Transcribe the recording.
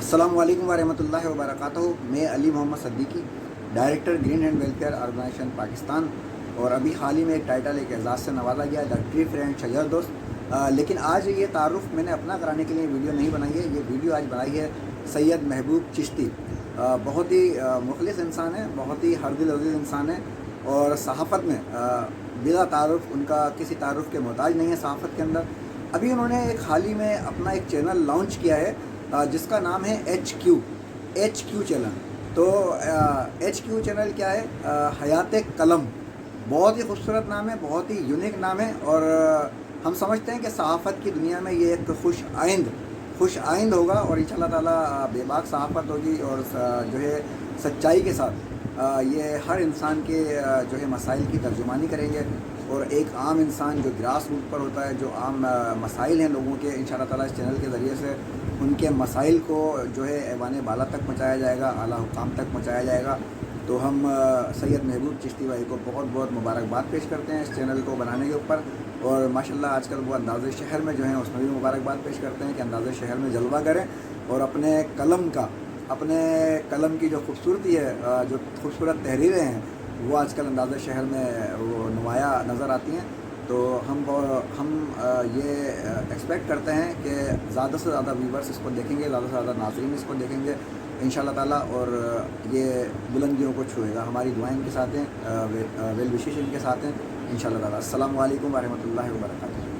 अस्सलामु अलैकुम वरहमतुल्लाहि वबरकातुहू। मैं Ali Mohammad Siddiqui, director green and welfare organisation Pakistan, और अभी हाल ही में एक टाइटल एक एजाज़ से नवाजा गया, द ट्री फ्रेंड शजर दोस्त। लेकिन आज ये तारुफ मैंने अपना कराने के लिए वीडियो नहीं बनाई है। ये वीडियो आज बनाई है सैयद महबूब चिश्ती। बहुत ही मुखलिस इंसान है, बहुत ही हरदिल अज़ीज़ इंसान है, और सहाफ़त में बिला तारुफ उनका किसी तारुफ के मोहताज नहीं है सहाफ़त के अंदर। अभी उन्होंने एक हाल ही में अपना एक चैनल लॉन्च किया है जिसका नाम है HQ चैनल। तो HQ चैनल क्या है? हयात कलम। बहुत ही खूबसूरत नाम है, बहुत ही यूनिक नाम है, और हम समझते हैं कि सहाफ़त की दुनिया में ये एक खुश आइंद होगा, और इंशाअल्लाह ताला बेबाक सहाफ़त होगी, और जो है सच्चाई के साथ ये हर इंसान के जो है मसाइल की तर्जुमानी करेंगे, और एक आम इंसान जो ग्रास रूट पर होता है, जो आम मसाइल हैं लोगों के, इंशाअल्लाह ताला इस चैनल के ज़रिए से उनके मसाइल को जो है ऐवान बाला तक पहुँचाया जाएगा, आला हुकाम तक पहुँचाया जाएगा। तो हम सैयद महबूब चिश्ती भाई को बहुत बहुत मुबारकबाद पेश करते हैं इस चैनल को बनाने के ऊपर, और माशाल्लाह आजकल वो अंदाज़े शहर में जो है उसमें भी मुबारकबाद पेश करते हैं कि अंदाज़े शहर में जलवा करें, और अपने कलम की जो खूबसूरती है, जो खूबसूरत तहरीरें हैं, वो आजकल अंदाज़े शहर में वो नुमाया नज़र आती हैं। तो हम ये एक्सपेक्ट करते हैं कि ज़्यादा से ज़्यादा व्यूवर्स इसको देखेंगे, ज़्यादा से ज़्यादा नाज़रीन इसको देखेंगे इंशाअल्लाह ताला, और ये बुलंदियों को छुएगा। हमारी दुआएं इनके साथ हैं, वेल विशेष इनके साथ हैं इंशाअल्लाह ताला। अस्सलामु अलैकुम वरहमतुल्लाहि वबरकातुहू।